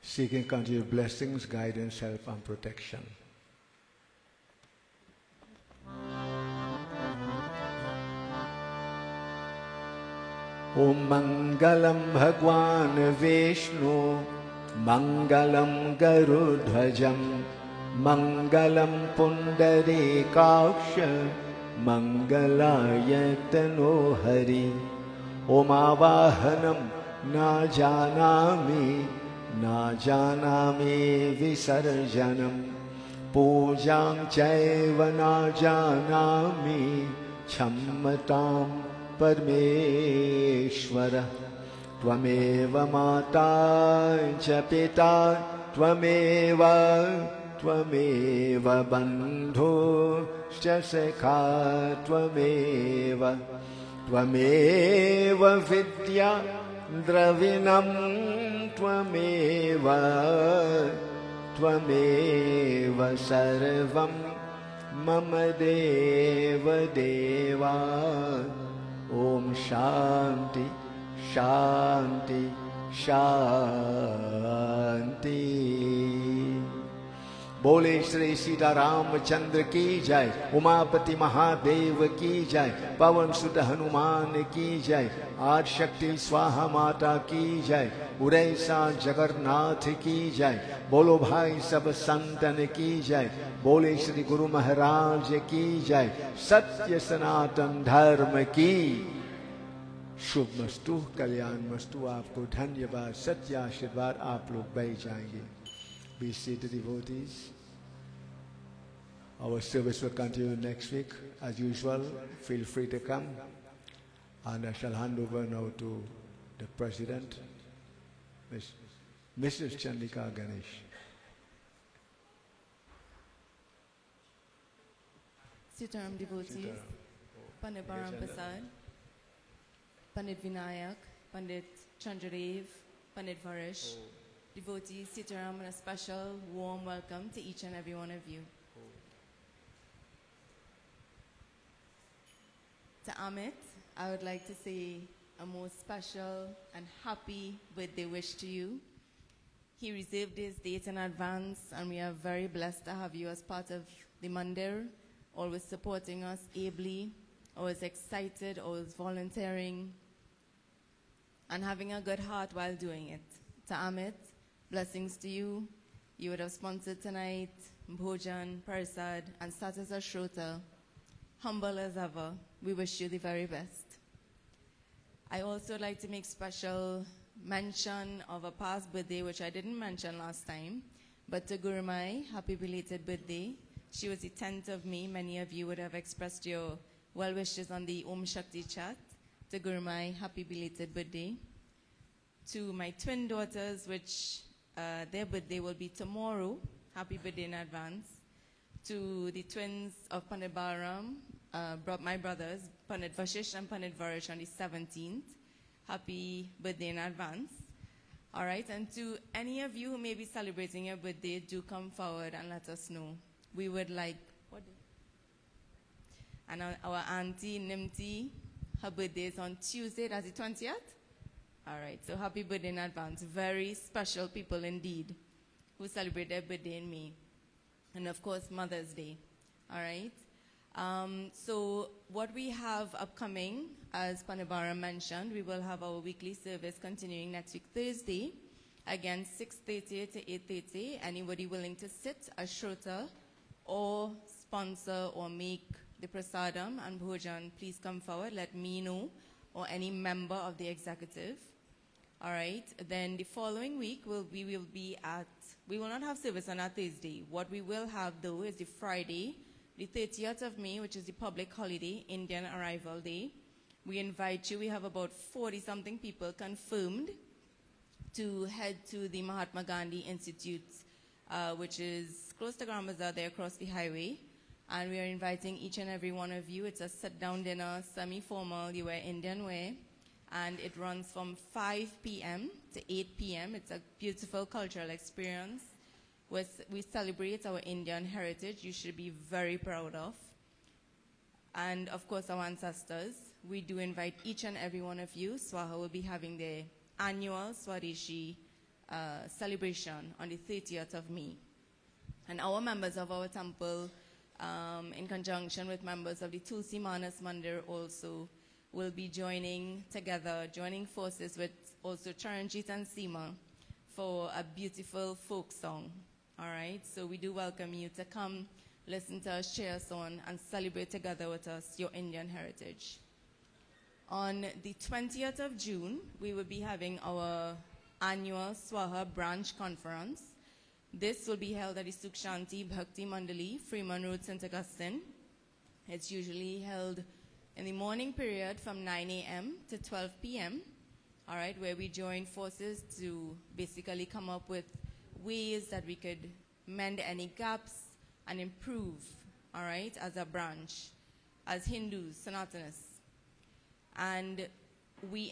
seeking continued blessings, guidance, help, and protection. Om Mangalam Bhagwan Vishnu, Mangalam Garudhajam, Mangalam Pundarikaksha, Mangalayatano Hari. Om Avahanam Na Janami Visarjanam, Pujam Chaiva Na Janami, Chammatam Parmeshwara. Tvameva Mata Cha Pita, Tvameva Bandhu Cha Sekha, Tvameva त्वमेव विद्या द्रविणं त्वमेव त्वमेव सर्वं मम देव देवा ॐ शान्ति शान्ति शान्ति। बोले श्री सीतारामचंद्र की जय, उमापति महादेव की जय, पवन सुत हनुमान की जय, आदि शक्ति स्वाहा माता की जय, उड़ैसा जगन्नाथ की जय। बोलो भाई सब संतन की जय, बोले श्री गुरु महाराज की जय, सत्य सनातन धर्म की शुभ मस्तु, कल्याण मस्तु। आपको धन्यवाद, सत्य आशीर्वाद। आप लोग बैठ जाएंगे। Be seated, devotees. Our service will continue next week. As usual, feel free to come. And I shall hand over now to the President, Mrs. Chandika Ganesh. Sitaram devotees, Pandit Baram Prasad, Pandit Vinayak, Pandit Chandradev, Pandit Varish, devotees, Sitaram, and a special warm welcome to each and every one of you. To Amit, I would like to say a most special and happy birthday wish to you. He reserved his date in advance, and we are very blessed to have you as part of the Mandir, always supporting us ably, always excited, always volunteering, and having a good heart while doing it. To Amit, blessings to you. You would have sponsored tonight, Bhojan, Prasad, and sat as a Shrota. Humble as ever, we wish you the very best. I also like to make special mention of a past birthday, which I didn't mention last time, but to Gurumai, happy belated birthday. She was the 10th of May. Many of you would have expressed your well wishes on the Om Shakti chat. To Gurumai, happy belated birthday. To my twin daughters, which their birthday will be tomorrow. Happy birthday in advance. To the twins of Pandit Balaram, my brothers, Pandit Vashish and Pandit Varish on the 17th. Happy birthday in advance. All right, and to any of you who may be celebrating your birthday, do come forward and let us know. We would like, and our auntie Nimti, her birthday is on Tuesday, that's the 20th? All right, so happy birthday in advance. Very special people indeed who celebrate their birthday in May. And of course, Mother's Day. All right. So what we have upcoming, as Panabara mentioned, we will have our weekly service continuing next week, Thursday. Again, 6:30 to 8:30. Anybody willing to sit as Shrota or sponsor or make the prasadam and bhojan, please come forward. Let me know, or any member of the executive. All right. Then the following week, we will not have service on our Thursday. What we will have, though, is the Friday, the 30th of May, which is the public holiday, Indian Arrival Day. We invite you. We have about 40-something people confirmed to head to the Mahatma Gandhi Institute, which is close to Grand Bazaar, there across the highway. And we are inviting each and every one of you. It's a sit-down dinner, semi-formal. You wear Indian wear. And it runs from 5 p.m. to 8 p.m. It's a beautiful cultural experience. We celebrate our Indian heritage. You should be very proud of. And of course, our ancestors. We do invite each and every one of you. Swaha will be having their annual Swadeshi celebration on the 30th of May. And our members of our temple, in conjunction with members of the Tulsi Manas Mandir also, will be joining forces with also Charanjit and Seema for a beautiful folk song. All right, so we do welcome you to come listen to us, share a song, and celebrate together with us your Indian heritage. On the 20th of June, we will be having our annual Swaha branch conference. This will be held at the Sukshanti Bhakti Mandali, Freeman Road, St. Augustine. It's usually held in the morning period from 9 a.m. to 12 p.m., all right, where we join forces to basically come up with ways that we could mend any gaps and improve, all right, as a branch, as Hindus, Sanatanis. And we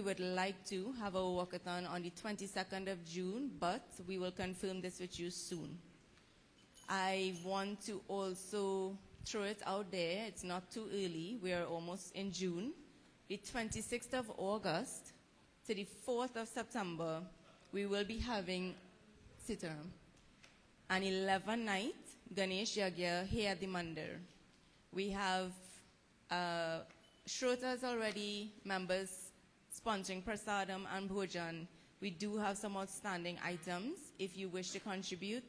would like to have a walkathon on the 22nd of June, but we will confirm this with you soon. I want to also throw it out there. It's not too early. We are almost in June. The 26th of August to the 4th of September, we will be having an 11-night Ganesh Yagya here at the Mandir. We have Shrotas already, members sponsoring Prasadam and Bhojan. We do have some outstanding items. If you wish to contribute,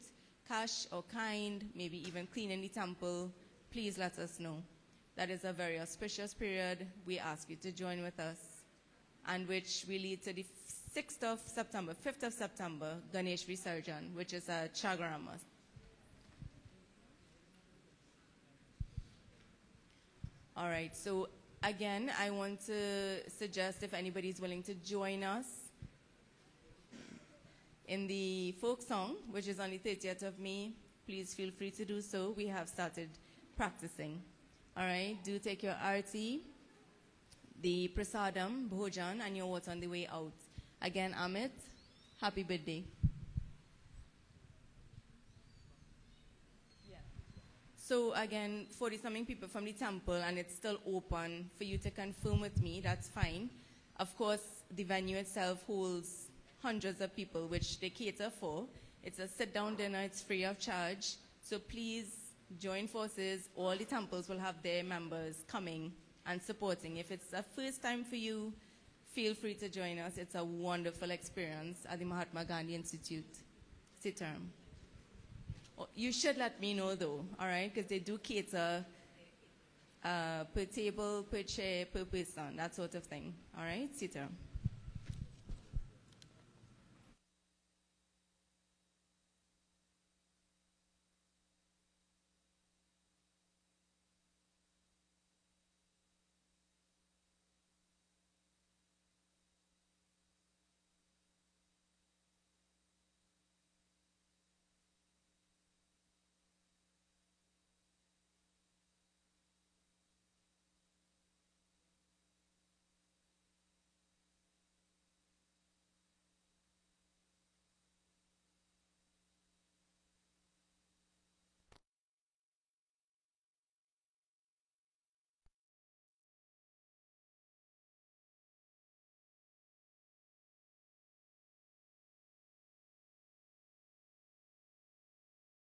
cash or kind, maybe even cleaning the temple, please let us know. That is a very auspicious period. We ask you to join with us, and which will lead to the 5th of September, Ganesh Visarjan, which is a Chagrama. All right, so again, I want to suggest if anybody is willing to join us in the folk song, which is on the 30th of May, please feel free to do so. We have started practicing. All right, do take your arati, the prasadam, bhojan, and your water on the way out. Again, Amit, happy birthday. So again, 40-something people from the temple, and it's still open for you to confirm with me, that's fine. Of course, the venue itself holds hundreds of people, which they cater for. It's a sit-down dinner, it's free of charge. So please join forces. All the temples will have their members coming and supporting. If it's a first time for you, feel free to join us. It's a wonderful experience at the Mahatma Gandhi Institute. Sitaram. You should let me know though, all right? Because they do cater per table, per chair, per person, that sort of thing. All right, Sitaram.